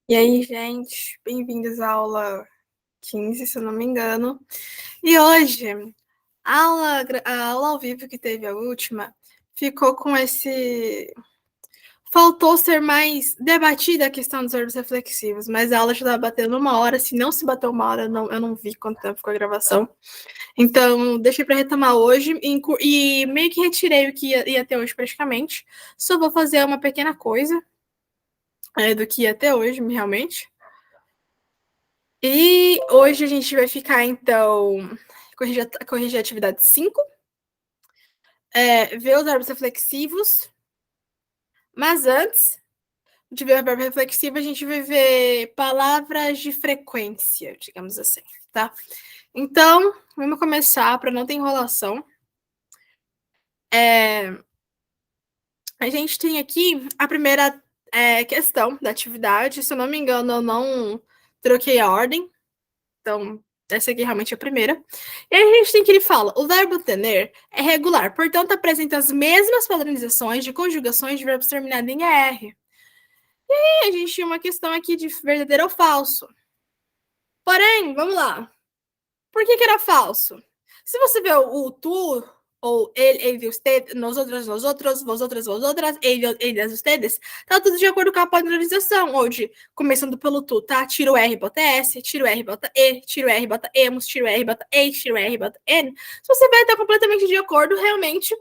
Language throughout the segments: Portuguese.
E aí, gente, bem-vindos à aula 15, se eu não me engano. E hoje, a aula ao vivo que teve a última ficou com esse. Faltou ser mais debatida a questão dos verbos reflexivos, mas a aula já estava batendo 1 hora. Se não se bateu 1 hora, eu não vi quanto tempo ficou a gravação. Então, deixei para retomar hoje e meio que retirei o que ia ter hoje praticamente. Só vou fazer uma pequena coisa do que ia ter hoje, realmente. E hoje a gente vai ficar, então, corrigir a atividade 5, ver os verbos reflexivos, mas antes de ver o verbo reflexivo, a gente vai ver palavras de frequência, digamos assim, tá? Então, vamos começar, para não ter enrolação. A gente tem aqui a primeira questão da atividade, se eu não me engano, eu não troquei a ordem, então, essa aqui realmente é a primeira. E aí a gente tem que ele fala: o verbo tener é regular, portanto, apresenta as mesmas padronizações de conjugações de verbos terminados em ER. E aí a gente tinha uma questão aqui de verdadeiro ou falso. Porém, vamos lá. Por que era falso? Se você vê o tu, ou ele, usted, nosotros, vosotras, eles, ustedes, tá tudo de acordo com a padronização, onde, começando pelo tu, tá? Tira o R, bota S, tira o R, bota E, tira o R, bota emos, tira o R, bota E, tira o R, bota N. Se você vai estar completamente de acordo, realmente,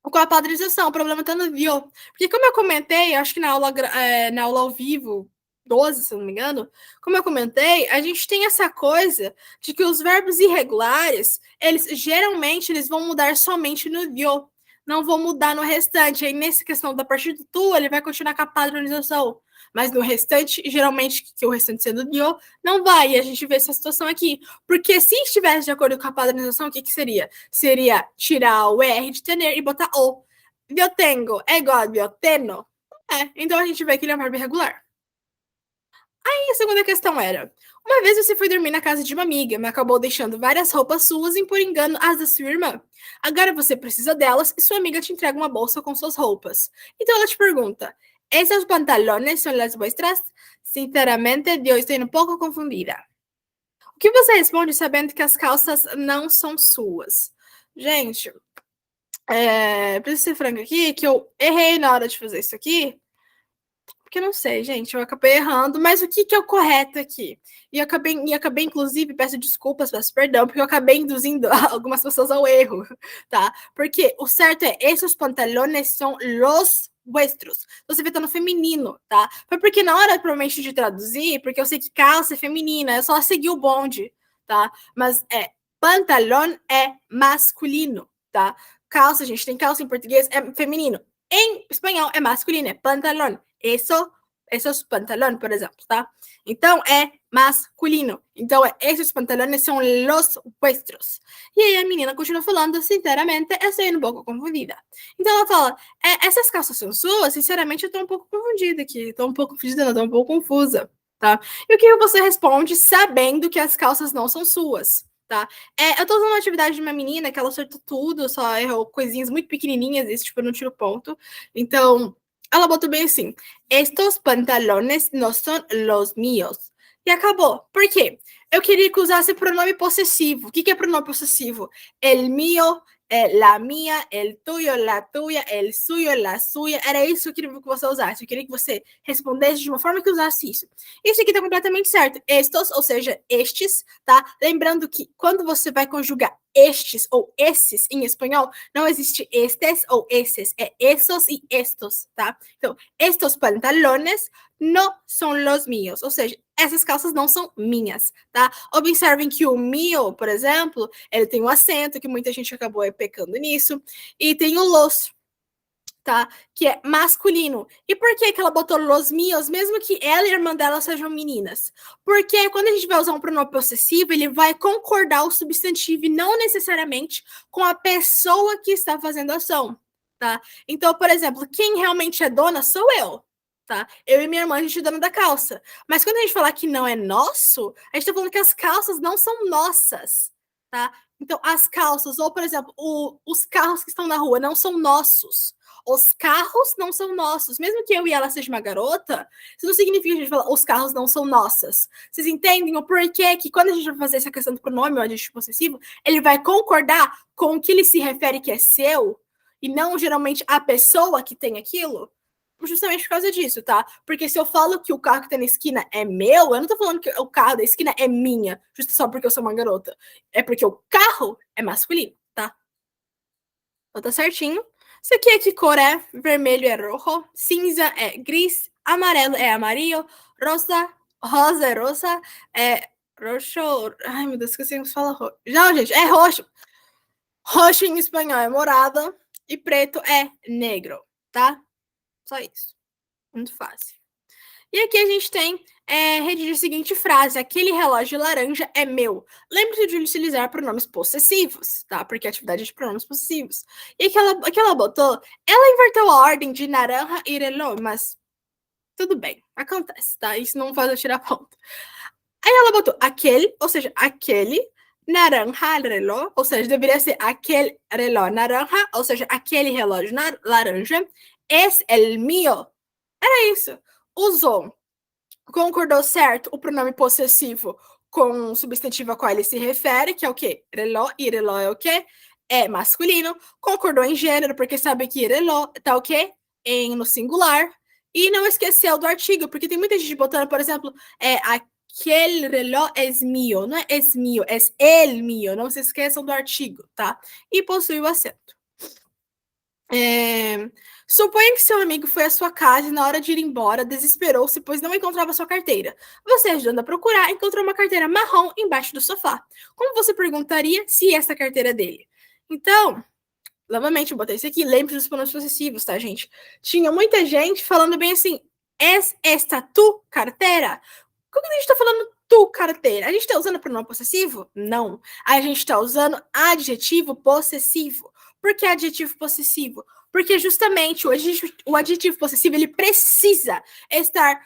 com a padronização. O problema tá no view. Porque como eu comentei, acho que na aula ao vivo, 12, se eu não me engano, como eu comentei, a gente tem essa coisa de que os verbos irregulares, eles vão mudar somente no view, não vão mudar no restante. Aí, nessa questão da partir do tu, ele vai continuar com a padronização. Mas no restante, geralmente, que o restante sendo view, não vai. E a gente vê essa situação aqui. Porque se estivesse de acordo com a padronização, o que seria? Seria tirar o R de tener e botar o. Eu tenho é igual a eu tenho? Então a gente vê que ele é um verbo irregular. Aí a segunda questão era: uma vez você foi dormir na casa de uma amiga, mas acabou deixando várias roupas suas e, por engano, as da sua irmã. Agora você precisa delas e sua amiga te entrega uma bolsa com suas roupas. Então ela te pergunta: esses pantalones são as vuestras? Sinceramente, eu estou um pouco confundida. O que você responde sabendo que as calças não são suas? Gente, preciso ser franca aqui, que eu errei na hora de fazer isso aqui, porque eu não sei, gente, eu acabei errando, mas o que é o correto aqui? E acabei, inclusive, peço desculpas, peço perdão, porque eu acabei induzindo algumas pessoas ao erro, tá? Porque o certo é, esses pantalones são los vuestros. Você vê, tá no feminino, tá? Foi porque na hora, provavelmente, de traduzir, porque eu sei que calça é feminina, eu só segui o bonde, tá? Mas pantalão é masculino, tá? Calça, a gente tem calça em português, é feminino. Em espanhol é masculino, é pantalón. Esos pantalón, por exemplo, tá? Então é masculino. Então, esses pantalones são los vuestros. E aí a menina continua falando: sinceramente, eu estou um pouco confundida. Então ela fala: essas calças são suas? Sinceramente, eu estou um pouco confundida aqui. Estou um pouco confundida, não, estou um pouco confusa, tá? E o que você responde sabendo que as calças não são suas? Tá? Eu tô usando uma atividade de uma menina que ela acertou tudo, só errou coisinhas muito pequenininhas, esse tipo, eu não tiro ponto. Então, ela botou bem assim: estos pantalones no son los míos. E acabou. Por quê? Eu queria que usasse pronome possessivo. O que é pronome possessivo? El mío, la minha, el tuyo, la tuya, el suyo, la suya. Era isso que eu queria que você usasse. Eu queria que você respondesse de uma forma que usasse isso. Isso aqui tá completamente certo. Estos, ou seja, estes, tá? Lembrando que quando você vai conjugar estes ou esses em espanhol, não existe estes ou esses, é essos e estos, tá? Então, estos pantalones não são los míos, ou seja, essas calças não são minhas, tá? Observem que o mio, por exemplo, ele tem um acento, que muita gente acabou pecando nisso, e tem o los, tá? Que é masculino. E por que ela botou los mios, mesmo que ela e a irmã dela sejam meninas? Porque quando a gente vai usar um pronome possessivo, ele vai concordar o substantivo e não necessariamente com a pessoa que está fazendo a ação, tá? Então, por exemplo, quem realmente é dona sou eu, tá? Eu e minha irmã, a gente é dona da calça. Mas quando a gente falar que não é nosso, a gente tá falando que as calças não são nossas, tá? Então, as calças, ou, por exemplo, os carros que estão na rua não são nossos. Os carros não são nossos. Mesmo que eu e ela seja uma garota, isso não significa que a gente fala os carros não são nossas. Vocês entendem o porquê que quando a gente vai fazer essa questão do pronome ou adjetivo possessivo, ele vai concordar com o que ele se refere que é seu e não geralmente a pessoa que tem aquilo? Justamente por causa disso, tá? Porque se eu falo que o carro que tá na esquina é meu, eu não tô falando que o carro da esquina é minha, justo só porque eu sou uma garota. É porque o carro é masculino, tá? Então tá certinho. Isso aqui é que cor é? Vermelho é rojo, cinza é gris, amarelo é amarillo, rosa é rosa, é roxo. Ai, meu Deus, esqueci como se fala roxo. Não, gente, é roxo. Roxo em espanhol é morada e preto é negro, tá? Só isso. Muito fácil. E aqui a gente tem redigir a seguinte frase: aquele relógio laranja é meu. Lembre-se de utilizar pronomes possessivos, tá? Porque a atividade é de pronomes possessivos. E aquela botou, ela inverteu a ordem de naranja e reloj, mas tudo bem, acontece, tá? Isso não faz eu tirar ponto. Aí ela botou aquele, ou seja, aquele naranja reloj, ou seja, deveria ser aquele reloj naranja, ou seja, aquele relógio laranja, es el mío. Era isso. Usou, concordou certo o pronome possessivo com o substantivo a qual ele se refere, que é o quê? Reló, e reló é o quê? É masculino. Concordou em gênero, porque sabe que reló tá o quê? No singular. E não esqueceu do artigo, porque tem muita gente botando, por exemplo, aquele reló é mío. Não é mío, é el mío. Não se esqueçam do artigo, tá? E possui o acento. Suponha que seu amigo foi à sua casa e na hora de ir embora desesperou-se, pois não encontrava sua carteira. Você, ajudando a procurar, encontrou uma carteira marrom embaixo do sofá. Como você perguntaria se essa carteira é dele? Então, novamente, eu botei isso aqui, lembre dos pronomes possessivos, tá, gente? Tinha muita gente falando bem assim, es esta tu carteira? Como que a gente tá falando tu carteira? A gente tá usando pronome possessivo? Não. A gente tá usando adjetivo possessivo. Por que adjetivo possessivo? Porque justamente o adjetivo possessivo ele precisa estar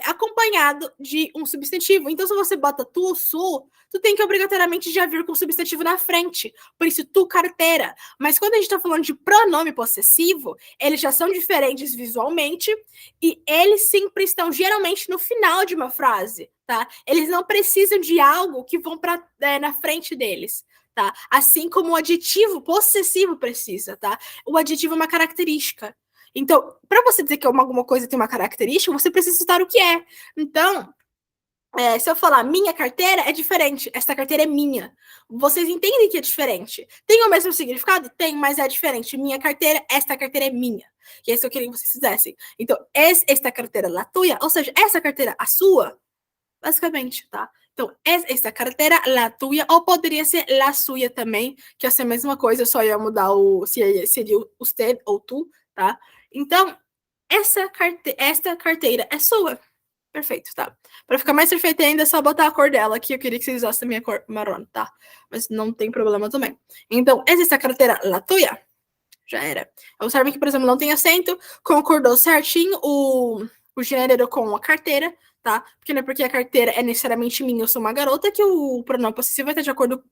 acompanhado de um substantivo. Então, se você bota tu, su, tu tem que obrigatoriamente já vir com o substantivo na frente. Por isso, tu carteira. Mas quando a gente está falando de pronome possessivo, eles já são diferentes visualmente e eles sempre estão geralmente no final de uma frase, tá? Eles não precisam de algo que vão para na frente deles. Tá? Assim como o adjetivo possessivo precisa, tá? O adjetivo é uma característica. Então, para você dizer que alguma coisa tem uma característica, você precisa citar o que é. Então, se eu falar minha carteira, é diferente. Esta carteira é minha. Vocês entendem que é diferente. Tem o mesmo significado? Tem, mas é diferente. Minha carteira, esta carteira é minha. E é isso que eu queria que vocês fizessem. Então, esta carteira la tuya, ou seja, essa carteira a sua, basicamente, tá? Então, esta carteira la tuya, ou poderia ser la suya também, que é a mesma coisa, só ia mudar se seria usted ou tu, tá? Então, esta carteira é sua. Perfeito, tá? Para ficar mais perfeita ainda, é só botar a cor dela, que eu queria que vocês usassem a minha cor marrom, tá? Mas não tem problema também. Então, esta carteira la tuya? Já era. Observem que, por exemplo, não tem acento, concordou certinho o gênero com a carteira, tá? Porque não é porque a carteira é necessariamente minha, eu sou uma garota, que o pronome possessivo vai estar de acordo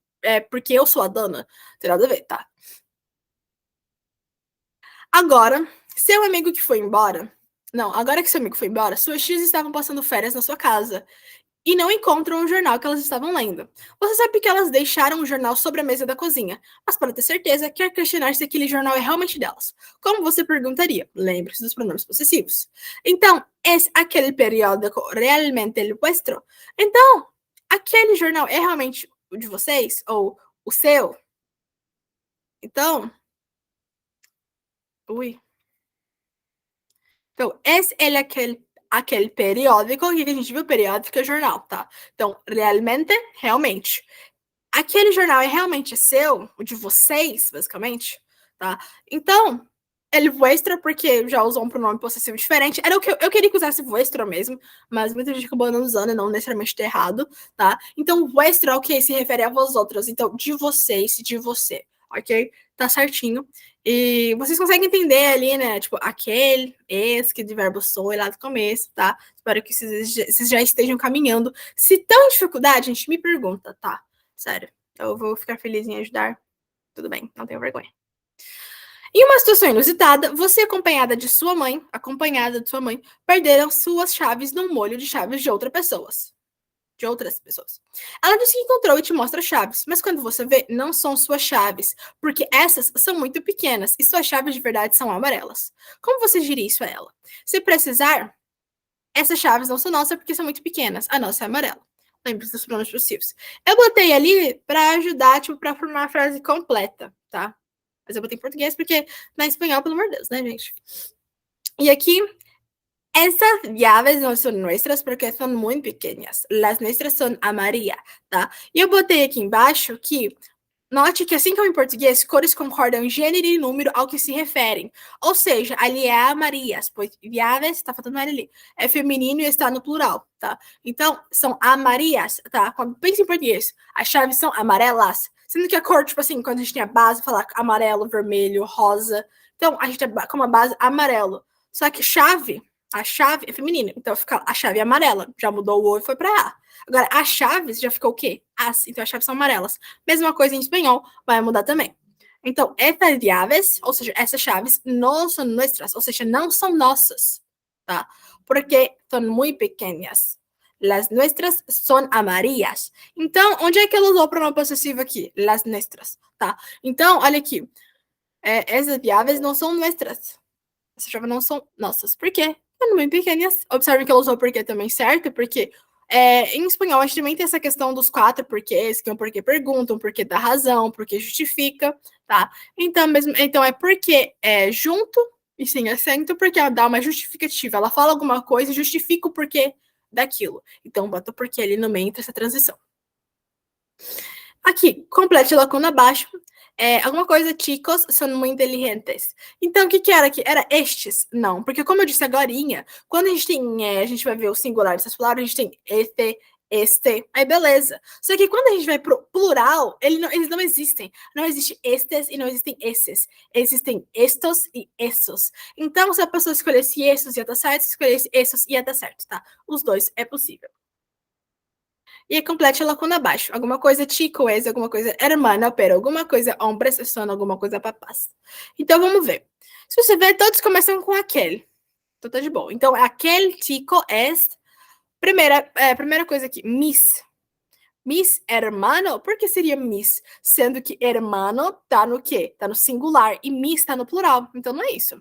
porque eu sou a dona. Não tem nada a ver, tá? Agora, seu amigo que foi embora. Não, agora que seu amigo foi embora, suas tias estavam passando férias na sua casa e não encontram o jornal que elas estavam lendo. Você sabe que elas deixaram o jornal sobre a mesa da cozinha, mas para ter certeza, quer questionar se aquele jornal é realmente delas. Como você perguntaria? Lembre-se dos pronomes possessivos. Então, é aquele periódico realmente el vuestro? Então, aquele jornal é realmente o de vocês? Ou o seu? Então, ui. Então, esse é aquele periódico, que a gente viu, periódico é jornal, tá? Então, realmente, realmente. Aquele jornal é realmente seu, o de vocês, basicamente, tá? Então, ele vuestro, porque já usou um pronome possessivo diferente. Era o que eu queria que usasse vuestro mesmo, mas muita gente acabou não usando e não necessariamente tá errado, tá? Então, vuestro é o que se refere a vós outros. Então, de vocês, de você, ok? Tá certinho. E vocês conseguem entender ali, né? Tipo, aquele, esse, que de verbo sou, lá do começo, tá? Espero que vocês já estejam caminhando. Se estão em dificuldade, a gente me pergunta, tá? Sério. Eu vou ficar feliz em ajudar. Tudo bem, não tenho vergonha. Em uma situação inusitada, você acompanhada de sua mãe, perderam suas chaves num molho de chaves de outras pessoas. Ela disse que encontrou e te mostra chaves, mas quando você vê, não são suas chaves, porque essas são muito pequenas e suas chaves de verdade são amarelas. Como você diria isso a ela? Se precisar, essas chaves não são nossas porque são muito pequenas, a nossa é amarela. Lembre-se dos pronomes possíveis. Eu botei ali para ajudar, tipo, para formar a frase completa, tá? Mas eu botei em português porque na espanhol, pelo amor de Deus, né, gente? E aqui, essas llaves não são nossas porque são muito pequenas. As nossas são amarillas, tá? E eu botei aqui embaixo que note que, assim como em português, cores concordam em gênero e número ao que se referem. Ou seja, ali é amarillas, pois llaves, tá faltando ali, é feminino e está no plural, tá? Então, são amarillas, tá? Quando pensa em português, as chaves são amarelas. Sendo que a cor, tipo assim, quando a gente tem a base, falar amarelo, vermelho, rosa. Então, a gente é com uma base amarelo. Só que a chave é feminina. Então, fica a chave é amarela. Já mudou o O e foi para A. Agora, as chaves já ficou o quê? As. Então, as chaves são amarelas. Mesma coisa em espanhol, vai mudar também. Então, estas llaves, ou seja, essas chaves, não são nossas, ou seja, não são nossas, tá? Porque são muito pequenas. Las nuestras são amarillas. Então, onde é que ela usou o pronome possessivo aqui? Las nuestras, tá? Então, olha aqui. Essas llaves não são nuestras. Essas chaves não são nossas. Por quê? São muito pequenas. Observe que ela usou o porquê também, certo? Porque em espanhol, a gente também tem essa questão dos 4 porquês, que é um porquê pergunta, um porquê dá razão, um porquê justifica, tá? Então é porque junto e sem acento, porque ela dá uma justificativa. Ela fala alguma coisa e justifica o porquê daquilo. Então, bota o porquê ali no meio entre essa transição. Aqui, complete a lacuna abaixo. Alguma coisa, chicos são muito inteligentes. Então, o que era aqui? Era estes? Não, porque como eu disse agorinha, quando a gente tem, a gente vai ver o singular e o plural, a gente tem este, aí beleza. Só que quando a gente vai pro plural, eles não existem. Não existe estes e não existem esses. Existem estos e essos. Então, se a pessoa escolhesse esses, ia dar certo. Se escolhesse esses, ia dar certo, tá? Os dois é possível. E complete a lacuna abaixo. Alguma coisa chico es, alguma coisa hermana, pero alguma coisa hombres son, alguma coisa papás. Então, vamos ver. Se você ver, todos começam com aquele. Então, tá de boa. Então, aquele chico es... Primeira coisa aqui, mis. Mis hermano? Por que seria mis? Sendo que hermano tá no quê? Tá no singular. E mis tá no plural. Então, não é isso.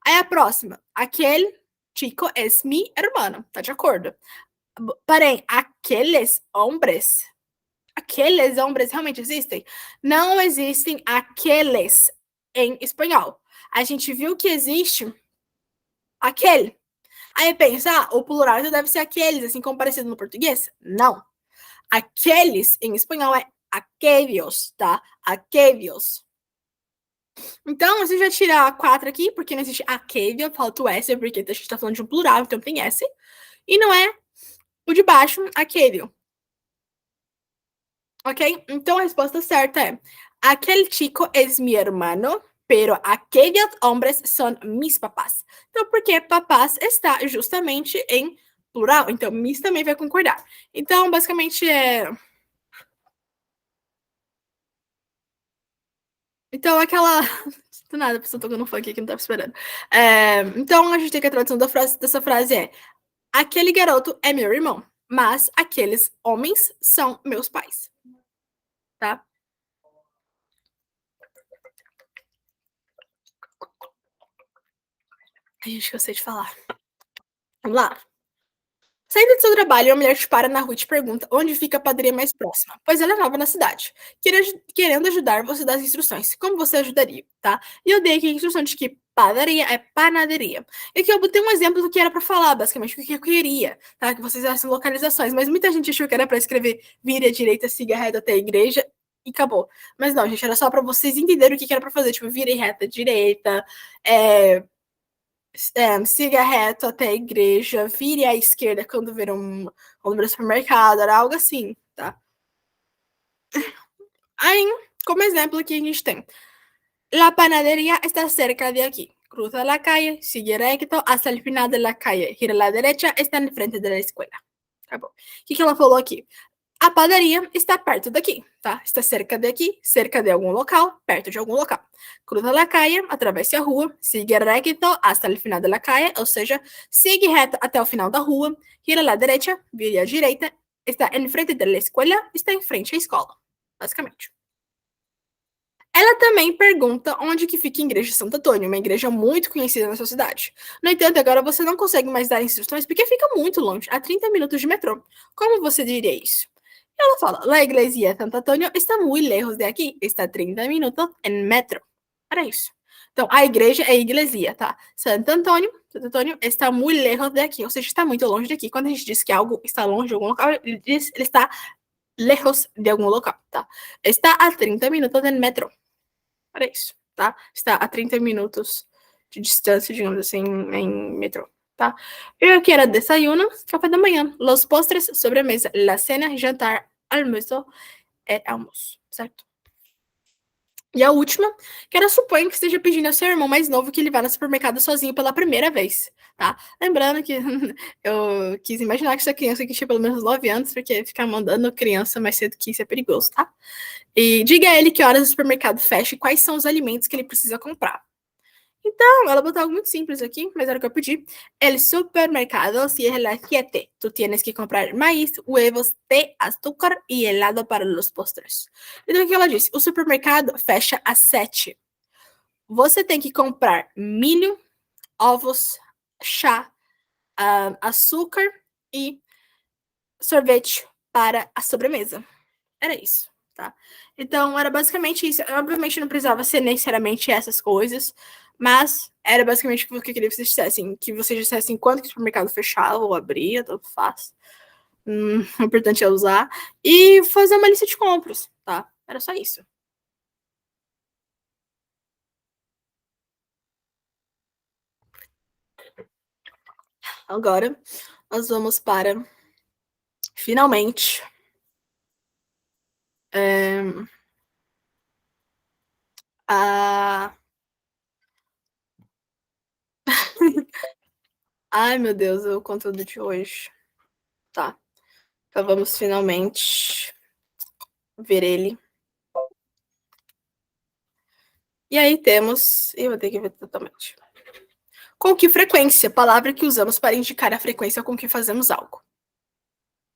Aí, a próxima. Aquele chico es mi hermano. Tá de acordo? Porém, aqueles hombres realmente existem? Não existem aqueles em espanhol. A gente viu que existe aquele. Aí pensar, o plural já deve ser aqueles, assim como parecido no português? Não. Aqueles em espanhol é aquellos, tá? Aquellos. Então, você já tira a 4 aqui, porque não existe aquele, falta o S, porque a gente tá falando de um plural, então tem S. E não é o de baixo, aquele. Ok? Então a resposta certa é: aquel chico es mi hermano, pero aquellos hombres son mis papás. Então, porque papás está justamente em plural, então mis também vai concordar. Então, basicamente é. Então, aquela. Do nada, a pessoa tocando um funk aqui, não tava esperando. Então, a gente tem que a tradução dessa frase é: aquele garoto é meu irmão, mas aqueles homens são meus pais. Tá? A gente cansei de falar. Vamos lá. Saindo do seu trabalho, uma mulher te para na rua e te pergunta onde fica a padaria mais próxima, pois ela é nova na cidade. Querendo ajudar, você dá as instruções. Como você ajudaria, tá? E eu dei aqui a instrução de que padaria é panaderia. E aqui eu botei um exemplo do que era para falar, basicamente, o que eu queria, tá? Que vocês dessem localizações. Mas muita gente achou que era para escrever vire à direita, siga reto até a igreja e acabou. Mas não, gente, era só para vocês entenderem o que era para fazer. Tipo, vire reta à direita, siga reto até a igreja, vire à esquerda quando ver quando ver o supermercado, era algo assim, tá? Aí, como exemplo aqui a gente tem la panadería está cerca de aquí. Cruza la calle, sigue recto hasta el final de la calle. Gira a la derecha, está en frente de la escuela. Acabou. O que ela falou aqui? A padaria está perto daqui, tá? Está cerca de algum local, perto de algum local. Cruza a calle, atravesse a rua, sigue recto hasta el final de la calle, ou seja, sigue reto até o final da rua, gira à direita, vire à direita, está em frente da escola, está em frente à escola, basicamente. Ela também pergunta onde que fica a igreja de Santo Antônio, uma igreja muito conhecida na sua cidade. No entanto, agora você não consegue mais dar instruções porque fica muito longe, a 30 minutos de metrô. Como você diria isso? Ela fala, la iglesia de Santo Antônio está muito lejos de aqui, está a 30 minutos em metro. Era isso. Então, a igreja é a iglesia, tá? Santo Antônio está muito lejos de aqui, ou seja, está muito longe daqui. Quando a gente diz que algo está longe de algum local, ele está lejos de algum local, tá? Está a 30 minutos em metro. Era isso, tá? Está a 30 minutos de distância, digamos assim, em metrô, tá? Eu aqui era desayuno, café da manhã, los postres, sobremesa, la cena, jantar, almoço e almoço, certo? E a última, que era suponho que esteja pedindo ao seu irmão mais novo que ele vá no supermercado sozinho pela primeira vez, tá? Lembrando que eu quis imaginar que essa criança que tinha pelo menos 9 anos, porque ficar mandando criança mais cedo que isso é perigoso, tá? E diga a ele que horas o supermercado fecha e quais são os alimentos que ele precisa comprar. Então, ela botou algo muito simples aqui, mas era o que eu pedi. El supermercado cierra a las 7. Tú tienes que comprar maíz, huevos, té, açúcar e helado para los postres. Então, o que ela disse? O supermercado fecha às 7. Você tem que comprar milho, ovos, chá, açúcar e sorvete para a sobremesa. Era isso, tá? Então, era basicamente isso. Obviamente não precisava ser necessariamente essas coisas, mas era basicamente o que eu queria que vocês dissessem. Que vocês dissessem quando que o supermercado fechava ou abria, tanto faz. O importante é usar. E fazer uma lista de compras, tá? Era só isso. Agora, nós vamos para, finalmente, a... Ai, meu Deus, o conteúdo de hoje. Tá. Então vamos finalmente ver ele. E aí temos. Eu vou ter que ver totalmente. Com que frequência? Palavra que usamos para indicar a frequência com que fazemos algo.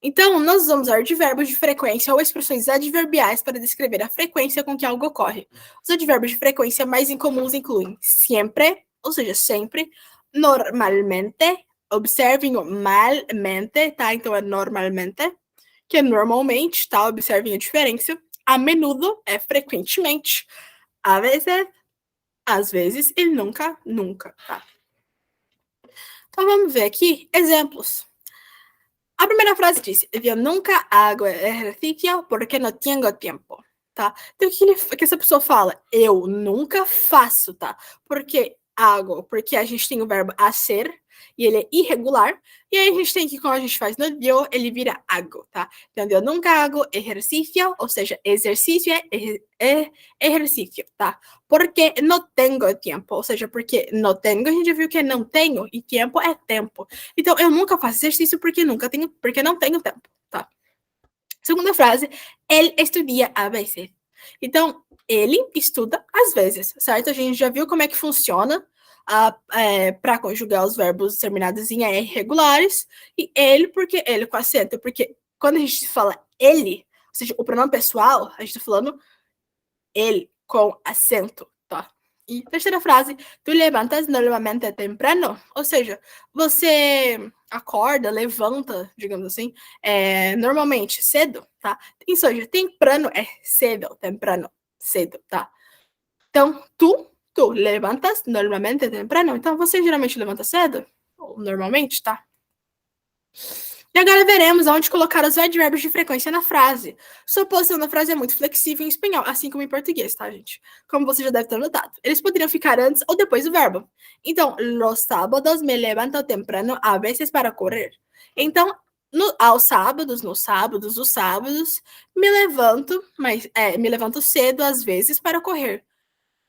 Então, nós vamos usar advérbios de frequência ou expressões adverbiais para descrever a frequência com que algo ocorre. Os advérbios de frequência mais incomuns incluem sempre, ou seja, sempre, normalmente, observem o malmente, tá? Então é normalmente, que é normalmente, tá? Observem a diferença. A menudo é frequentemente. A vezes, às vezes, e nunca, nunca, tá? Então vamos ver aqui exemplos. A primeira frase diz: eu nunca hago exercício porque não tenho tempo, tá? Então o que essa pessoa fala? Eu nunca faço, tá? Porque hago, porque a gente tem o verbo hacer e ele é irregular. E aí a gente tem que, quando a gente faz no eu, ele vira hago, tá? Então eu nunca hago exercício, ou seja, exercício é exercício, tá? Porque não tenho tempo, ou seja, porque não tenho, a gente viu que é não tenho e tempo é tempo. Então eu nunca faço exercício porque não tenho tempo, tá? Segunda frase, ele estudia a vezes. Então, ele estuda às vezes, certo? A gente já viu como é que funciona para conjugar os verbos terminados em ER regulares. E ele, porque ele com acento, porque quando a gente fala ele, ou seja, o pronome pessoal, a gente está falando ele com acento, tá? E terceira frase, tu levantas normalmente temprano, ou seja, você acorda, levanta, digamos assim, normalmente cedo, tá? Ou seja, temprano é cedo, temprano, cedo, tá? Então, tu levantas normalmente temprano, então você geralmente levanta cedo, ou normalmente, tá? E agora veremos onde colocar os advérbios de frequência na frase. Sua posição na frase é muito flexível em espanhol, assim como em português, tá, gente? Como você já deve ter notado. Eles poderiam ficar antes ou depois do verbo. Então, los sábados me levanto temprano a veces para correr. Então, aos sábados, nos sábados, os sábados, me levanto cedo às vezes para correr.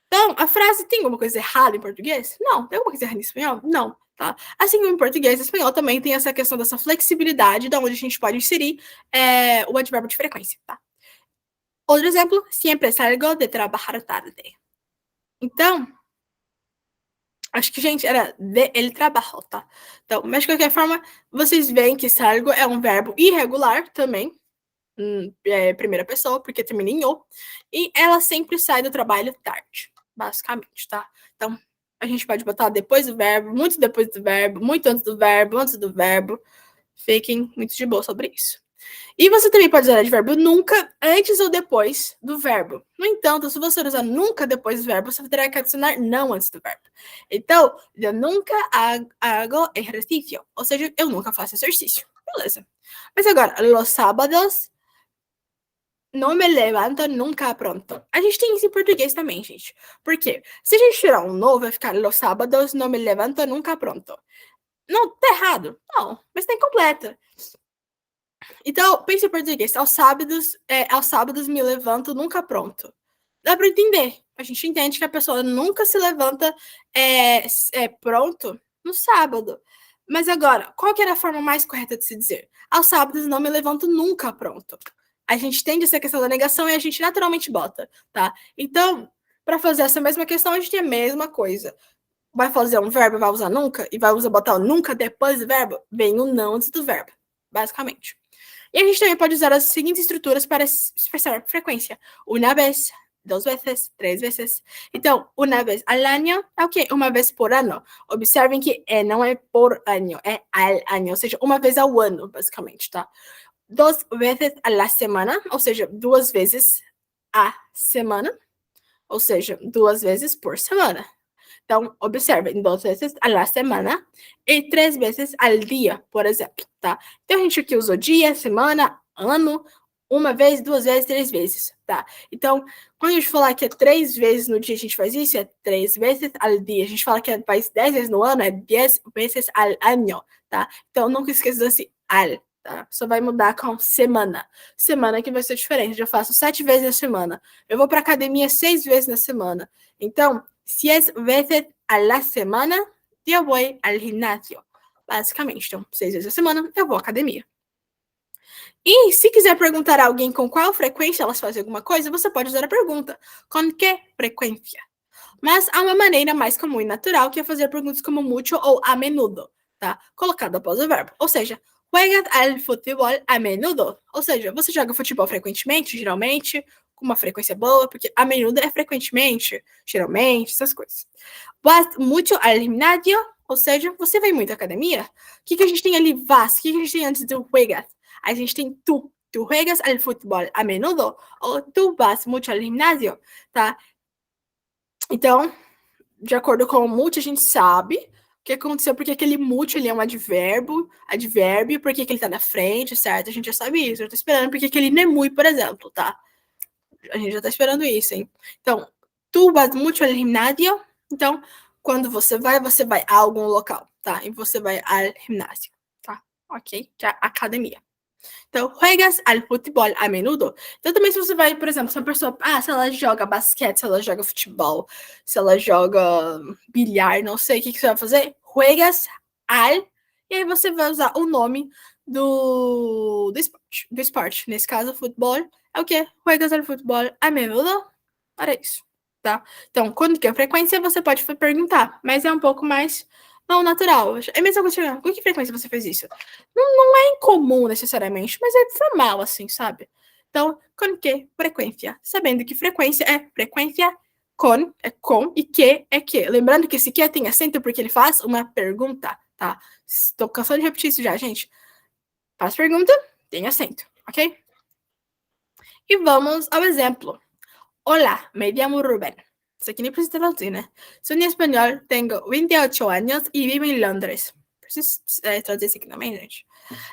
Então, a frase tem alguma coisa errada em português? Não. Tem alguma coisa errada em espanhol? Não. tá? Assim como em português e espanhol também tem essa questão dessa flexibilidade, da onde a gente pode inserir o advérbio de frequência, tá? Outro exemplo, siempre salgo de trabajar tarde. Então, acho que, gente, era de ele trabalhou, tá? Então, mas de qualquer forma, vocês veem que salgo é um verbo irregular também, primeira pessoa, porque termina em o, e ela sempre sai do trabalho tarde, basicamente, tá? Então, a gente pode botar depois do verbo, muito depois do verbo, muito antes do verbo, antes do verbo. Fiquem muito de boa sobre isso. E você também pode usar advérbio nunca antes ou depois do verbo. No entanto, se você usar nunca depois do verbo, você terá que adicionar não antes do verbo. Então, eu nunca hago ejercicio. Ou seja, eu nunca faço exercício. Beleza. Mas agora, los sábados não me levanto nunca pronto. A gente tem isso em português também, gente. Por quê? Se a gente tirar um no, vai ficar los sábados não me levanto nunca pronto. Não, tá errado. Não, mas tá incompleto. Então, pense em português. Aos sábados me levanto nunca pronto. Dá para entender. A gente entende que a pessoa nunca se levanta pronto no sábado. Mas agora, qual que era a forma mais correta de se dizer? Aos sábados não me levanto nunca pronto. A gente entende essa questão da negação e a gente naturalmente bota, tá? Então, para fazer essa mesma questão, a gente tem a mesma coisa. Vai fazer um verbo, vai usar nunca, e vai botar o nunca depois do verbo, vem o não antes do verbo, basicamente. E a gente também pode usar as seguintes estruturas para expressar frequência. Una vez, dos veces, três vezes. Então, una vez al año é o quê? Uma vez por ano. Observem que não é por ano, é al año, ou seja, uma vez ao ano, basicamente, tá? Dos veces a la semana, ou seja, duas vezes a semana, ou seja, duas vezes por semana. Então, observem, duas vezes a la semana e três vezes al dia, por exemplo, tá? Então, a gente aqui usou dia, semana, ano, uma vez, duas vezes, três vezes, tá? Então, quando a gente falar que é três vezes no dia a gente faz isso, é três vezes al dia. A gente fala que faz 10 vezes no ano, é 10 vezes al año, tá? Então, nunca esqueça desse al, tá? Só vai mudar com semana. Semana que vai ser diferente. Eu faço 7 vezes na semana. Eu vou pra academia 6 vezes na semana. Então, 6 veces a la semana eu vou ao ginásio. Basicamente, então, 6 vezes a semana eu vou à academia. E se quiser perguntar a alguém com qual frequência elas fazem alguma coisa, você pode usar a pergunta: com que frequência? Mas há uma maneira mais comum e natural que é fazer perguntas como mucho ou a menudo, tá? Colocado após o verbo. Ou seja, juegas al futebol a menudo? Ou seja, você joga futebol frequentemente, geralmente, com uma frequência boa, porque a menudo é frequentemente, geralmente, essas coisas. Vas mucho al gimnasio? Ou seja, você vai muito à academia? O que a gente tem ali, vas? O que a gente tem antes do juegas? A gente tem tu. Tu juegas al futebol a menudo? Ou tu vas mucho al gimnasio, tá? Então, de acordo com o multi, a gente sabe o que aconteceu, porque aquele multi ele é um advérbio, porque que ele tá na frente, certo? A gente já sabe isso. Eu tô esperando porque que ele não é muito, por exemplo, tá? A gente já tá esperando isso, hein? Então, tu vas mucho al gimnasio. Então, quando você vai a algum local, tá? E você vai ao ginásio, tá? Ok? Que é a academia. Então, juegas al futebol a menudo. Então, também se você vai, por exemplo, se uma pessoa, se ela joga basquete, se ela joga futebol, se ela joga bilhar, não sei o que você vai fazer, juegas al, e aí você vai usar o nome do esporte. Nesse caso, futebol é o quê? Juegas al futebol a menudo? Era isso, tá? Então, quando que é a frequência, você pode perguntar, mas é um pouco mais não natural. É mesmo coisa, com que frequência você fez isso? Não é incomum necessariamente, mas é formal, assim, sabe? Então, com que frequência? Sabendo que frequência é frequência, com é com e que é que. Lembrando que esse que tem acento porque ele faz uma pergunta, tá? Estou cansando de repetir isso já, gente. Faz pergunta, tem acento, ok? E vamos ao exemplo. Olá, me llamo Rubén. Isso aqui nem precisa traduzir, né? Soy espanhol, tenho 28 anos e vivo em Londres. Preciso traduzir isso aqui também, gente.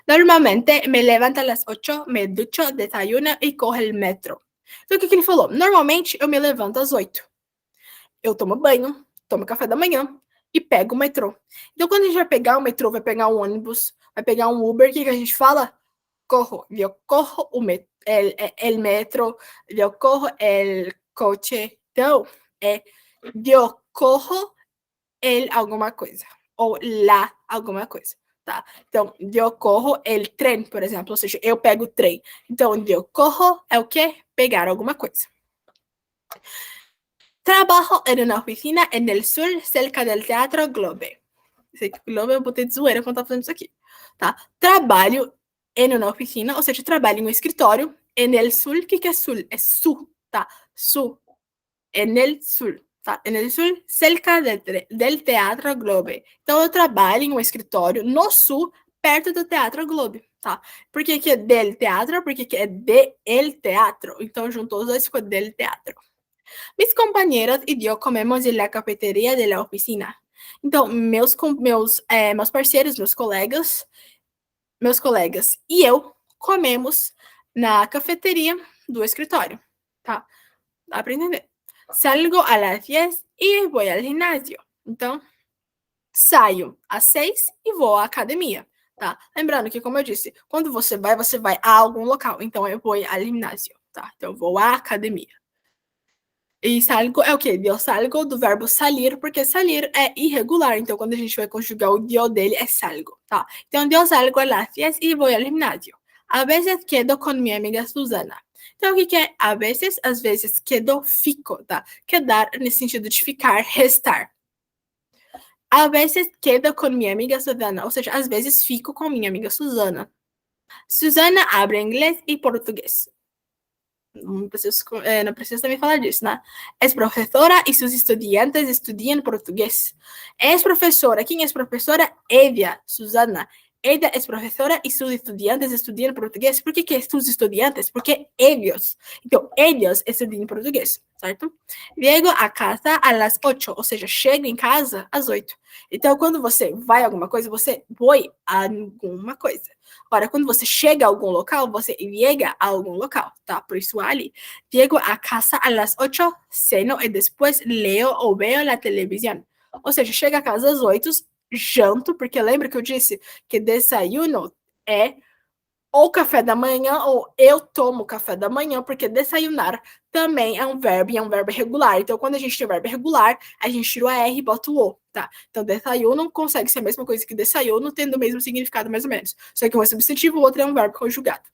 Normalmente me levanto às 8, me ducho, desayuno e corro o metro. Então, o que ele falou? Normalmente eu me levanto às 8. Eu tomo banho, tomo café da manhã e pego o metrô. Então, quando a gente vai pegar o metrô, vai pegar um ônibus, vai pegar um Uber, o que a gente fala? Corro. Eu corro el metro, eu corro el coche. Então, eu corro alguma coisa. ou la alguma coisa, tá? Então, eu corro el tren, por exemplo, ou seja, eu pego o trem. Então, eu corro é o quê? Pegar alguma coisa. Trabajo en una oficina en el sur, cerca del Teatro Globe. Sei que Globo eu botei de zoeira quando tá fazendo isso aqui, tá? Trabalho em uma oficina, ou seja, trabalho em um escritório, en el sul, o que é sul? É sul, tá? Sul, en el sul, tá? En el sul, cerca del Teatro Globe. Então, eu trabalho em um escritório no sul, perto do Teatro Globe, tá? Por que que é del teatro? Porque que é de el teatro. Então, juntou os dois, ficou del teatro. Mis compañeros y yo comemos en la cafetería de la oficina. Então, meus parceiros, meus colegas e eu comemos na cafeteria do escritório, tá? Dá pra entender. Salgo a las 10 e vou ao ginásio. Então, saio às 6 e vou à academia, tá? Lembrando que, como eu disse, quando você vai a algum local. Então, eu vou ao ginásio, tá? Então, eu vou à academia. E salgo é o quê? Eu salgo do verbo salir, porque salir é irregular. Então, quando a gente vai conjugar o dio dele, é salgo, tá? Então, eu salgo a las 10 e vou ao ginásio. A vezes quedo com minha amiga Susana. Então, o que é a vezes? Às vezes quedo, fico, tá? Quedar nesse sentido de ficar, restar. A vezes quedo com minha amiga Susana. Ou seja, às vezes fico com minha amiga Susana. Susana habla inglês e português. Não preciso também falar disso, né? É professora e seus estudantes estudiam português. É professora. Quem é professora? Ella, Susana. Ella é professora e seus estudantes estudiam português. Por que seus estudantes? Porque eles. Então, eles estudam português, certo? Chego a casa às 8, ou seja, chego em casa às 8. Então, quando você vai a alguma coisa, você vai a alguma coisa. Ora, quando você chega a algum local, você llega a algum local, tá? Por isso, ali, llego a casa a las 8, ceno e depois leo ou veo a televisão. Ou seja, chega a casa às 8, janto, porque lembra que eu disse que desayuno é ou café da manhã, ou eu tomo café da manhã, porque desayunar também é um verbo, e é um verbo regular. Então, quando a gente tem verbo regular, a gente tira o R e bota o O, tá? Então, desayuno consegue ser a mesma coisa que desayuno, tendo o mesmo significado, mais ou menos. Só que um é substantivo, o outro é um verbo conjugado.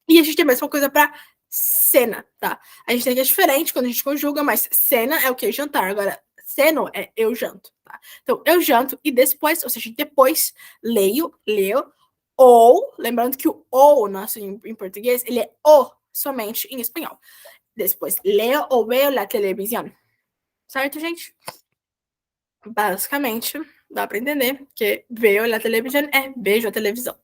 E a gente tem a mesma coisa para cena, tá? A gente tem que é diferente quando a gente conjuga, mas cena é o que? Jantar. Agora, ceno é eu janto, tá? Então, eu janto e depois, ou seja, depois, leio, ou, lembrando que o ou nosso em português, ele é o somente em espanhol. Depois, leo ou veo la televisão. Certo, gente? Basicamente, dá para entender que veo la televisão é vejo a televisão.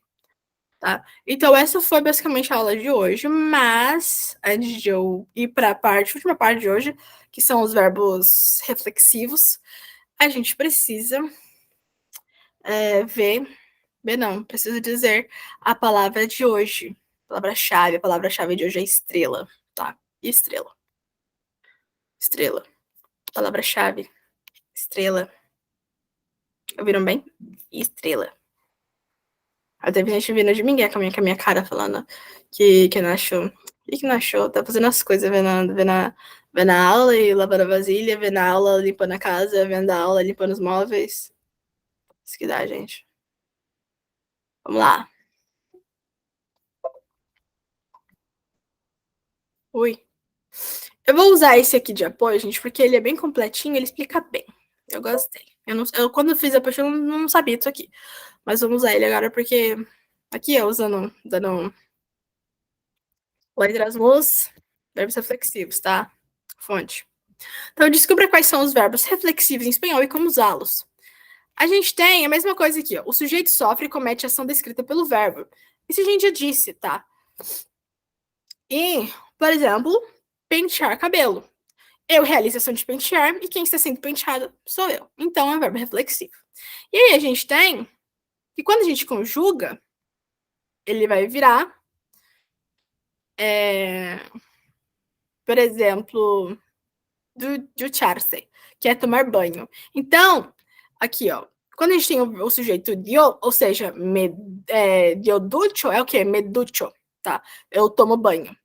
Tá? Então, essa foi basicamente a aula de hoje, mas antes de eu ir para a última parte de hoje, que são os verbos reflexivos, a gente precisa preciso dizer a palavra de hoje, a palavra-chave de hoje é estrela, tá? Estrela. Estrela. Palavra-chave. Estrela. Ouviram bem? Estrela. Teve gente vindo de mim com a minha cara falando que não achou. E que não achou? Tá fazendo as coisas, vendo a aula e lavando a vasilha, vendo a aula limpando a casa, vendo a aula limpando os móveis. Isso que dá, gente. Vamos lá. Ui. Eu vou usar esse aqui de apoio, gente, porque ele é bem completinho, ele explica bem. Eu gostei. Quando eu fiz a post, eu não sabia disso aqui. Mas vamos usar ele agora, porque aqui eu dando letras mus, verbos reflexivos, tá? Fonte. Então, descubra quais são os verbos reflexivos em espanhol e como usá-los. A gente tem a mesma coisa aqui, ó. O sujeito sofre e comete a ação descrita pelo verbo. Isso a gente já disse, tá? E, por exemplo, pentear cabelo. Eu realizo a ação de pentear e quem está sendo penteado sou eu. Então, é um verbo reflexivo. E aí a gente tem que quando a gente conjuga, ele vai virar, por exemplo, ducharse, que é tomar banho. Então, aqui, ó, quando a gente tem o sujeito dio, ou seja, dio ducho, é o quê? Me ducho, tá? Eu tomo banho.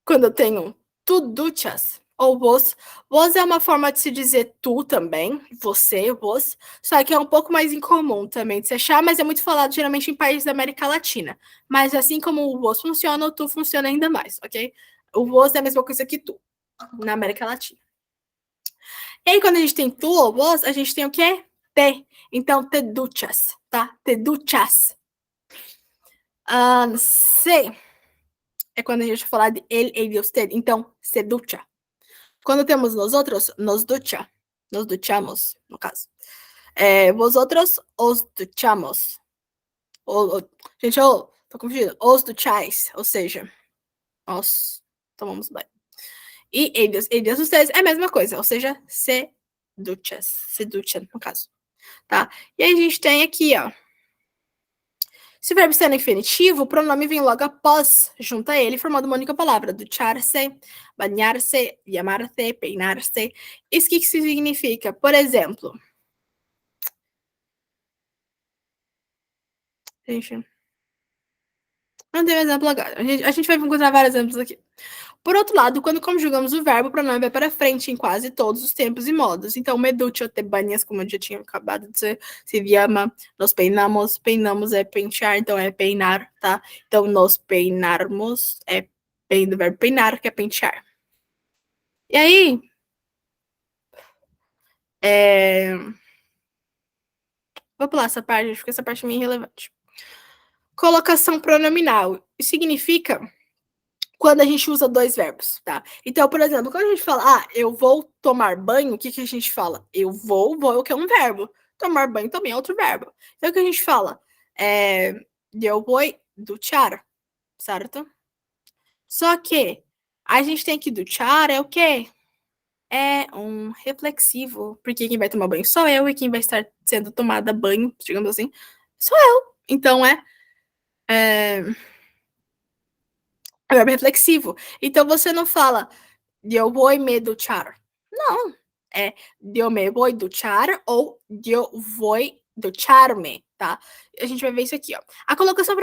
Quando eu tenho tu duchas, ou vos. Vos é uma forma de se dizer tu também, você, vos, só que é um pouco mais incomum também de se achar, mas é muito falado geralmente em países da América Latina. Mas assim como o vos funciona, o tu funciona ainda mais, ok? O vos é a mesma coisa que tu, na América Latina. E aí, quando a gente tem tu ou vos, a gente tem o quê? Te. Então, te duchas, tá? Te duchas. Se é quando a gente falar de ele e usted. Então, se ducha. Quando temos nós outros, nos ducha. Nos duchamos, no caso. Vosotros os duchamos. Gente, eu tô confundida. Os duchais, ou seja, nós tomamos banho. E eles, ustedes é a mesma coisa, ou seja, se duchas. Se duchan, no caso. Tá? E aí a gente tem aqui, ó. Se o verbo está no infinitivo, o pronome vem logo após, junto a ele, formando uma única palavra. Duchar-se, banhar-se, llamar-se, peinar-se. Isso que significa? Por exemplo, gente, não tem um exemplo agora. A gente vai encontrar vários exemplos aqui. Por outro lado, quando conjugamos o verbo, o pronome vai para frente em quase todos os tempos e modos. Então, me ducho, te banhas, como eu já tinha acabado de dizer, se llama, nos peinamos, peinamos é pentear, então é peinar, tá? Então, nos peinarmos é bem do verbo peinar, que é pentear. E aí, vou pular essa parte, porque essa parte é meio irrelevante. Colocação pronominal. Isso significa quando a gente usa dois verbos, tá? Então, por exemplo, quando a gente fala, eu vou tomar banho, o que que a gente fala? Eu vou é o que é um verbo. Tomar banho também é outro verbo. Então, o que a gente fala? Eu vou duchar, certo? Só que a gente tem que duchar é o quê? É um reflexivo, porque quem vai tomar banho sou eu e quem vai estar sendo tomada banho, digamos assim, sou eu. Então, é verbo reflexivo. Então, você não fala eu vou me duchar. Não. É eu me vou duchar ou eu vou duchar-me, tá? A gente vai ver isso aqui, ó. A colocação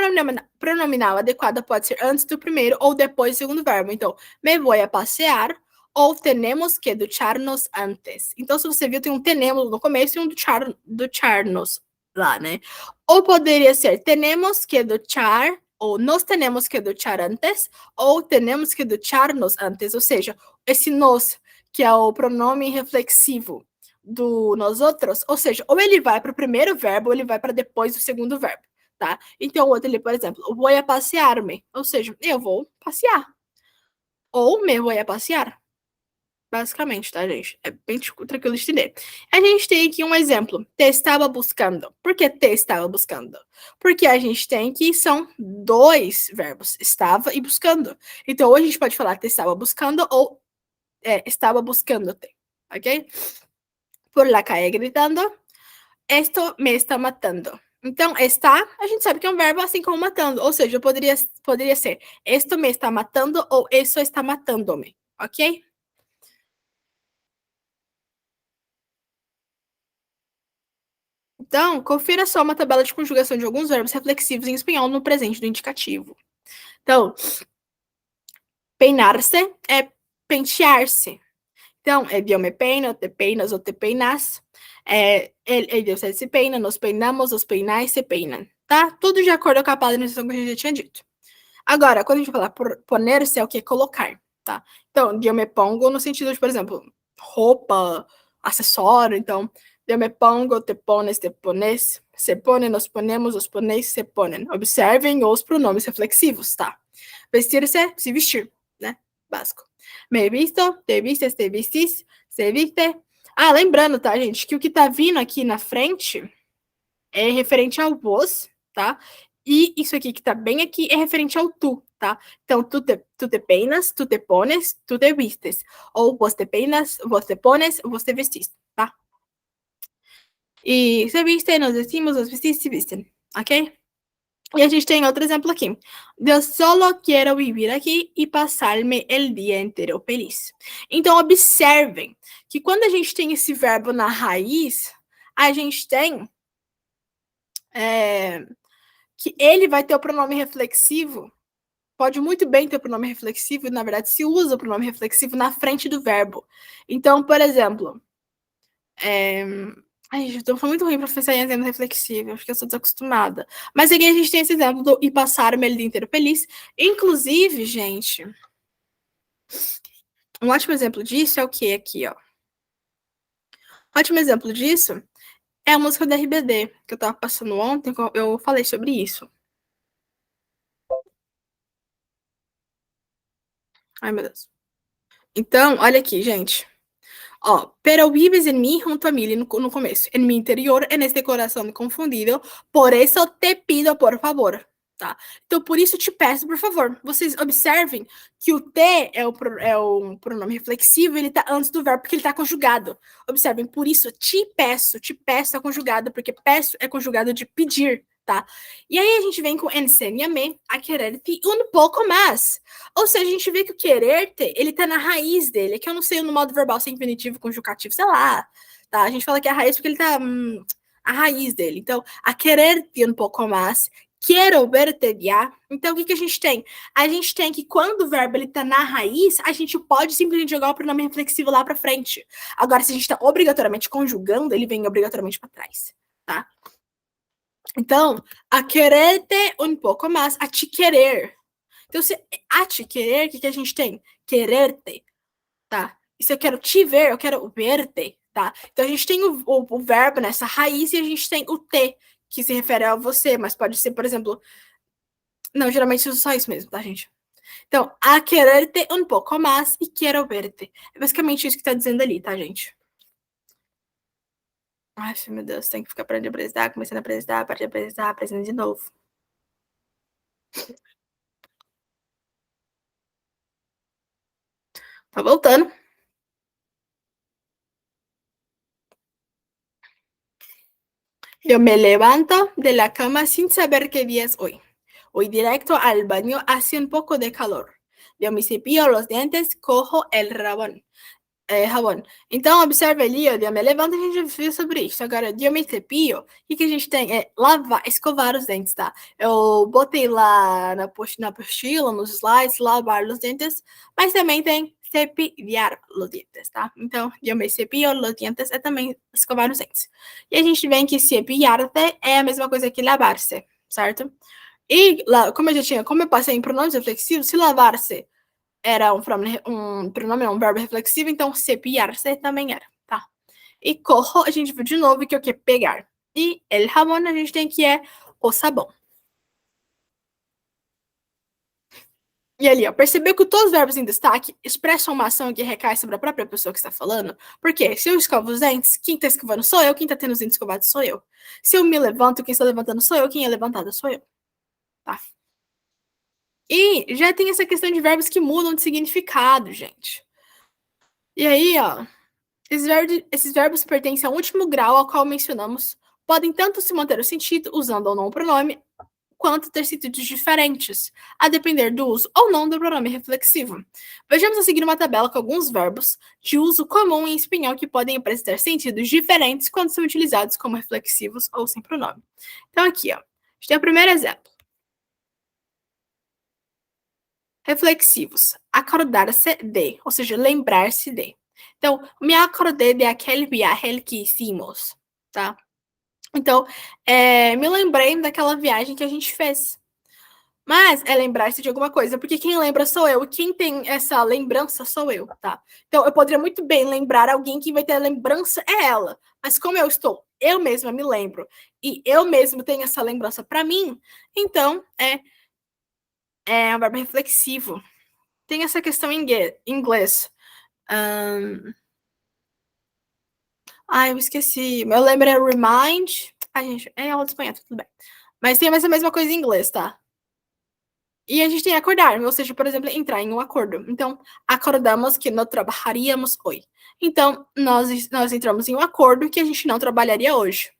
pronominal adequada pode ser antes do primeiro ou depois do segundo verbo. Então, me vou a passear ou tenemos que duchar-nos antes. Então, se você viu, tem um tenemos no começo e um duchar-nos lá, né? Ou poderia ser tenemos que duchar ou nos tenemos que duchar antes ou tenemos que duchar-nos antes, ou seja, esse nos, que é o pronome reflexivo do nós outros, ou seja, ou ele vai para o primeiro verbo ou ele vai para depois do segundo verbo, tá? Então, o outro ali, por exemplo, vou a passear-me, ou seja, eu vou passear. Ou me vou a passear. Basicamente, tá, gente? É bem tranquilo de entender. A gente tem aqui um exemplo. Te estava buscando. Por que te estava buscando? Porque a gente tem que são dois verbos, estava e buscando. Então, ou a gente pode falar te estava buscando ou estava buscando-te, ok? Por la calle gritando, esto me está matando. Então, está, a gente sabe que é um verbo assim como matando. Ou seja, poderia ser esto me está matando ou isso está matando-me, ok? Então, confira só uma tabela de conjugação de alguns verbos reflexivos em espanhol no presente do indicativo. Então, peinar-se é pentear-se. Então, eu me peino, te peinas ou te peinas. Ele se peina, nos peinamos, os peinais se peinam. Tá? Tudo de acordo com a padronização que a gente já tinha dito. Agora, quando a gente fala poner-se, é o que? Colocar, tá? Então, eu me pongo no sentido de, por exemplo, roupa, acessório. Então, eu me pongo, te pones, te pones, se pone, nos ponemos, os poneis, se ponem. Observem os pronomes reflexivos, tá? Vestir-se, se vestir, né? Básico. Me visto, te vistes, te vestis, se viste. Ah, lembrando, tá, gente, que o que tá vindo aqui na frente é referente ao vos, tá? E isso aqui que tá bem aqui é referente ao tu, tá? Então, tu te peinas, tu te pones, tu te vistes. Ou vos te peinas, vos te pones, vos te vestis, tá? E se viste, nos vestimos, os vestis se vestem, ok? E a gente tem outro exemplo aqui. Eu solo quero viver aqui e passar-me o dia inteiro feliz. Então, observem que quando a gente tem esse verbo na raiz, a gente tem que ele vai ter o pronome reflexivo pode muito bem ter pronome reflexivo e, na verdade, se usa o pronome reflexivo na frente do verbo. Então, por exemplo, ai, gente, eu tô muito ruim pra pensar em exemplo reflexivo, acho que eu sou desacostumada. Mas aqui a gente tem esse exemplo do e passaram ele dia inteiro feliz. Inclusive, gente, um ótimo exemplo disso é o que aqui, ó. Um ótimo exemplo disso é a música da RBD, que eu tava passando ontem, eu falei sobre isso. Ai, meu Deus. Então, olha aqui, gente. Ó, pero vives en mí junto a mí no começo. En mi interior, en este corazón confundido. Por eso te pido, por favor. Tá? Então, por isso te peço, por favor. Vocês observem que o te é um pronome reflexivo, ele tá antes do verbo, porque ele tá conjugado. Observem, por isso te peço é conjugado, porque peço é conjugado de pedir, tá? E aí a gente vem com enséñame a querer-te un pouco mais. Ou seja, a gente vê que o querer-te, ele tá na raiz dele, que eu não sei no modo verbal se é infinitivo, conjugativo, sei lá, tá? A gente fala que é a raiz porque ele tá a raiz dele. Então, a querer-te um pouco mais, quero verte já. Então, o que que a gente tem? A gente tem que quando o verbo ele tá na raiz, a gente pode simplesmente jogar o pronome reflexivo lá para frente. Agora, se a gente tá obrigatoriamente conjugando, ele vem obrigatoriamente para trás, tá? Então, a querer-te um pouco mais, a te querer. Então, se a te querer, o que, que a gente tem? Querer-te, tá? E se eu quero te ver, eu quero ver-te, tá? Então, a gente tem o verbo nessa raiz e a gente tem o te, que se refere a você, mas pode ser, por exemplo... Não, geralmente uso só isso mesmo, tá, gente? Então, a querer-te um pouco mais e quero ver-te. É basicamente isso que tá dizendo ali, tá, gente? Ai, meu Deus, tem que ficar aprendendo a apresentar, começando a apresentar, partir a apresentar, apresentando de novo. Tá voltando. Yo me levanto de la cama sin saber qué día es hoy. Voy directo al baño, hace un poco de calor. Yo me cepillo los dientes, cojo el jabón. Então, observe ali, ó, eu me levanto e a gente já viu sobre isso. Agora, eu me cepillo, o que a gente tem? É lavar, escovar os dentes, tá? Eu botei lá na apostila, nos slides, lavar os dentes, mas também tem cepillar os dentes, tá? Então, eu me cepillo os dentes é também escovar os dentes. E a gente vê que cepillar-se é a mesma coisa que lavar-se, certo? E, como eu passei em pronomes reflexivos, se lavar-se era pronome, um verbo reflexivo, então cepillar-se também era, tá? E corro, a gente viu de novo que é o que? Pegar. E el jabón, a gente tem que é o sabão. E ali, ó, percebeu que todos os verbos em destaque expressam uma ação que recai sobre a própria pessoa que está falando? Porque se eu escovo os dentes, quem está escovando sou eu, quem está tendo os dentes escovados sou eu. Se eu me levanto, quem está levantando sou eu, quem é levantado sou eu. Tá? E já tem essa questão de verbos que mudam de significado, gente. E aí, ó, esses verbos pertencem ao último grau ao qual mencionamos, podem tanto se manter o sentido, usando ou não o pronome, quanto ter sentidos diferentes, a depender do uso ou não do pronome reflexivo. Vejamos a seguir uma tabela com alguns verbos de uso comum em espanhol que podem apresentar sentidos diferentes quando são utilizados como reflexivos ou sem pronome. Então, aqui, ó, a gente tem o primeiro exemplo. Reflexivos. Acordar-se de, ou seja, lembrar-se de. Então, me acordei de aquele viagem que hicimos, tá? Então, me lembrei daquela viagem que a gente fez. Mas é lembrar-se de alguma coisa, porque quem lembra sou eu, e quem tem essa lembrança sou eu, tá? Então, eu poderia muito bem lembrar alguém que vai ter a lembrança é ela. Mas como eu mesma me lembro, e eu mesma tenho essa lembrança para mim, então é um verbo reflexivo. Tem essa questão em inglês. Eu esqueci. Eu lembro é remind. Ai, gente, é aula de espanhol, tudo bem. Mas tem essa mesma coisa em inglês, tá? E a gente tem acordar, ou seja, por exemplo, entrar em um acordo. Então, acordamos que não trabalharíamos hoje. Então, nós entramos em um acordo que a gente não trabalharia hoje.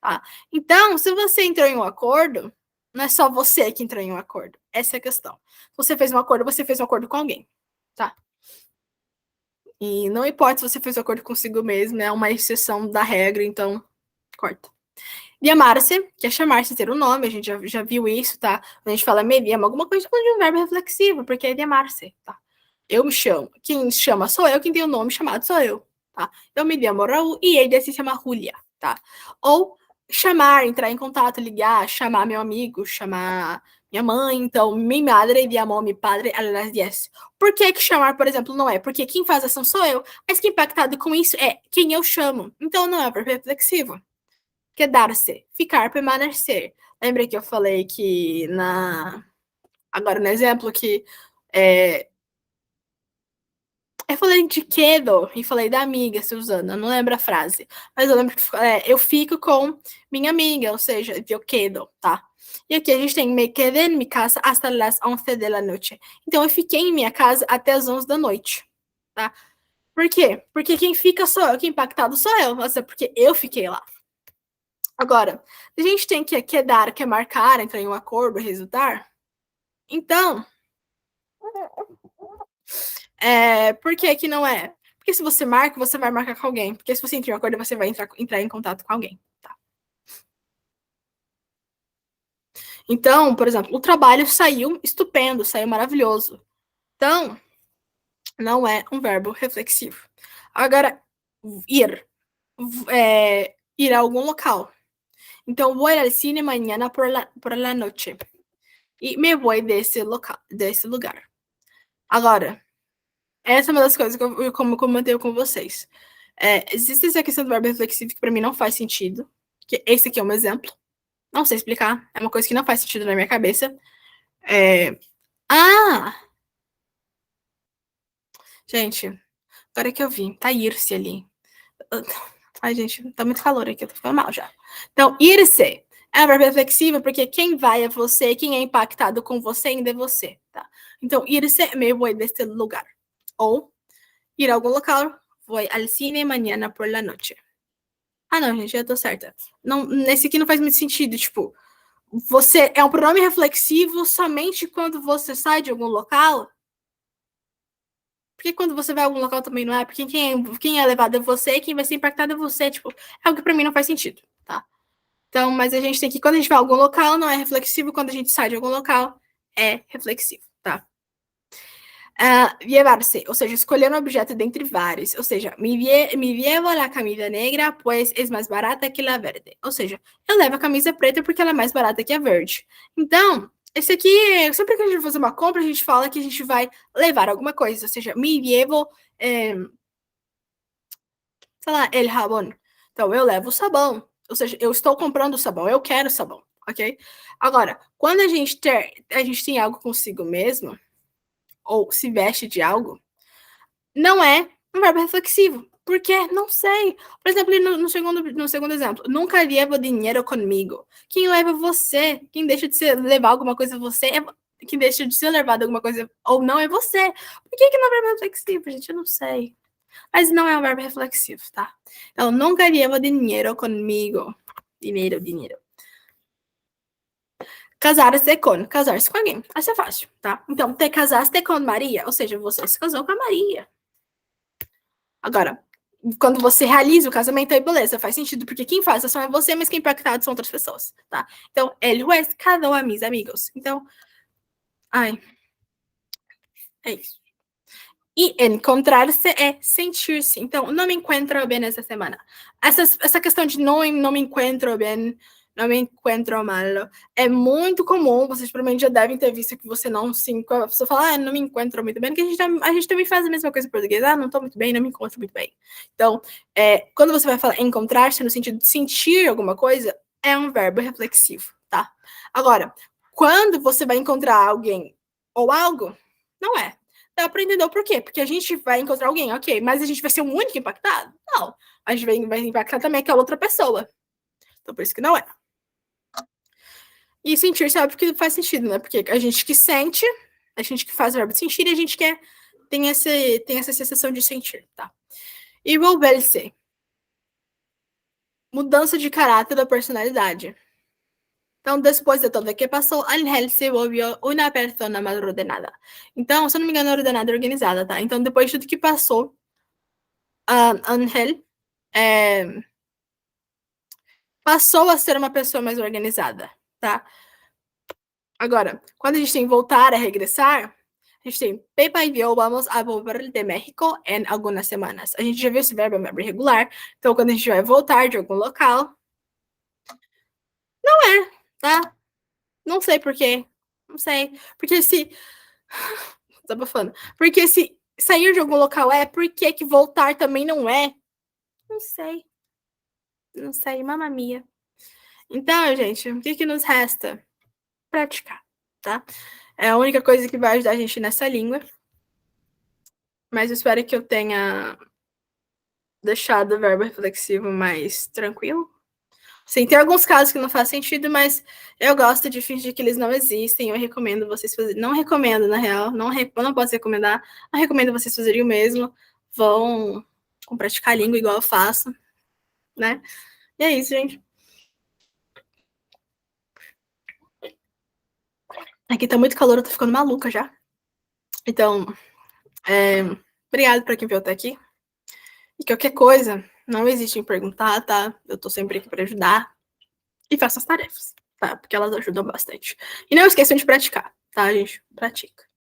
Tá? Então, se você entrou em um acordo, não é só você que entrou em um acordo. Essa é a questão. Se você fez um acordo, você fez um acordo com alguém. Tá? E não importa se você fez um acordo consigo mesmo, é uma exceção da regra, então corta. Diamar-se, que é chamar-se, ter um nome, a gente já viu isso, tá? Quando a gente fala me diama, alguma coisa de um verbo reflexivo, porque é diamar-se, tá? Eu me chamo. Quem chama sou eu, quem tem o nome chamado sou eu, tá? Eu me chamo Raul e ele se chama Julia, tá? Ou chamar, entrar em contato, ligar, chamar meu amigo, chamar minha mãe. Então, mi madre llamó a mi padre a las 10. Por que chamar, por exemplo, não é? Porque quem faz a ação sou eu, mas quem é impactado com isso é quem eu chamo. Então, não é verbo reflexivo. Quedar-se, ficar, permanecer. Lembra que eu falei que agora no exemplo que eu falei de quedo e falei da amiga Suzana, não lembro a frase, mas eu lembro que eu fico com minha amiga, ou seja, eu quedo, tá? E aqui a gente tem me quedé en mi casa hasta las 11 de la noche. Então eu fiquei em minha casa até as 11 da noite, tá? Por quê? Porque quem fica sou eu, quem é impactado sou eu, ou seja, porque eu fiquei lá. Agora, a gente tem que quedar, que é marcar, entrar em um acordo, resultar. Então, por que que não é? Porque se você marca, você vai marcar com alguém. Porque se você entrar em um acordo, você vai entrar em contato com alguém. Tá? Então, por exemplo, o trabalho saiu estupendo, saiu maravilhoso. Então, não é um verbo reflexivo. Agora, ir. Ir a algum local. Então, vou ao cine mañana por la noche. E me vou desse lugar. Agora, essa é uma das coisas que eu comentei com vocês. Existe essa questão do verbo reflexivo que para mim não faz sentido. Que esse aqui é um exemplo. Não sei explicar. É uma coisa que não faz sentido na minha cabeça. É... Ah! Gente, agora que eu vi. Tá ir-se ali. Ai, gente, tá muito calor aqui. Eu tô ficando mal já. Então, ir-se é um verbo reflexivo porque quem vai é você, quem é impactado com você ainda é você, tá? Então, ir-se me voy deste lugar. Ou ir a algum local, voy al cine mañana por la noche. Ah, não, gente, eu tô certa. Não, nesse aqui não faz muito sentido, tipo, você é um pronome reflexivo somente quando você sai de algum local? Porque quando você vai a algum local também não é? Porque quem é levado é você e quem vai ser impactado é você, tipo, é algo que pra mim não faz sentido, tá? Então, mas a gente tem que, quando a gente vai a algum local, não é reflexivo, quando a gente sai de algum local, é reflexivo, tá? Llevarse, ou seja, escolher um objeto dentre vários. Ou seja, me llevo a camisa negra, pois é mais barata que a verde. Ou seja, eu levo a camisa preta porque ela é mais barata que a verde. Então, esse aqui, sempre que a gente vai fazer uma compra, a gente fala que a gente vai levar alguma coisa. Ou seja, me llevo, sei lá, el jabón. Então, eu levo o sabão. Ou seja, eu estou comprando o sabão, eu quero sabão, ok? Agora, quando a gente tem algo consigo mesmo, ou se veste de algo, não é um verbo reflexivo. Por quê? Não sei. Por exemplo, no segundo exemplo, nunca levo dinheiro comigo. Quem leva você? Quem deixa de levar alguma coisa você quem deixa de ser levado alguma coisa ou não é você. Por que não é um verbo reflexivo, gente? Eu não sei. Mas não é um verbo reflexivo, tá? Então, nunca levo dinheiro comigo. Dinheiro. Casar-se com alguém. Essa é fácil, tá? Então, te casaste com Maria, ou seja, você se casou com a Maria. Agora, quando você realiza o casamento, aí beleza, faz sentido, porque quem faz a ação é você, mas quem é impactado são outras pessoas, tá? Então, el juez casó a mis amigos. Então, ai, é isso. E encontrar-se é sentir-se. Então, não me encontro bem essa semana. Essa questão de não me encontro bem, não me encontro mal, é muito comum. Vocês provavelmente já devem ter visto que você não se encontra. A pessoa fala, não me encontro muito bem, porque a gente também faz a mesma coisa em português. Não estou muito bem, não me encontro muito bem. Então, quando você vai falar encontrar-se no sentido de sentir alguma coisa, é um verbo reflexivo, tá? Agora, quando você vai encontrar alguém ou algo, não é. Dá pra entender o porquê. Porque a gente vai encontrar alguém, ok, mas a gente vai ser o único impactado? Não. A gente vai impactar também aquela outra pessoa. Então, por isso que não é. E sentir, sabe, porque faz sentido, né? Porque a gente que sente, a gente que faz o verbo sentir, e a gente quer tem essa sensação de sentir, tá? E volver-se. Mudança de caráter da personalidade. Então, depois de todo o que passou, Angel se volvió uma persona mais ordenada. Então, se eu não me engano, ordenada e organizada, tá? Então, depois de tudo que passou, Angel passou a ser uma pessoa mais organizada, tá? Agora, quando a gente tem voltar a regressar, a gente tem Pepa y yo vamos a volver de México em algumas semanas. A gente já viu esse verbo, é um verbo irregular. Então, quando a gente vai voltar de algum local, tá? Não sei por quê. Não sei. Porque se. Tô abafando. Porque se sair de algum local é, por que que voltar também não é? Não sei. Não sei, mamma mia. Então, gente, o que que nos resta? Praticar, tá? É a única coisa que vai ajudar a gente nessa língua. Mas eu espero que eu tenha deixado o verbo reflexivo mais tranquilo. Sim, tem alguns casos que não faz sentido, mas eu gosto de fingir que eles não existem. Eu recomendo vocês fazerem. Não recomendo, na real. Eu não posso recomendar. Não recomendo vocês fazerem o mesmo. Vão praticar a língua igual eu faço, né? E é isso, gente. Aqui tá muito calor, eu tô ficando maluca já. Então, obrigado pra quem veio até aqui. E qualquer coisa, não hesite em perguntar, tá? Eu tô sempre aqui pra ajudar. E faça as tarefas, tá? Porque elas ajudam bastante. E não esqueçam de praticar, tá, gente? Pratica.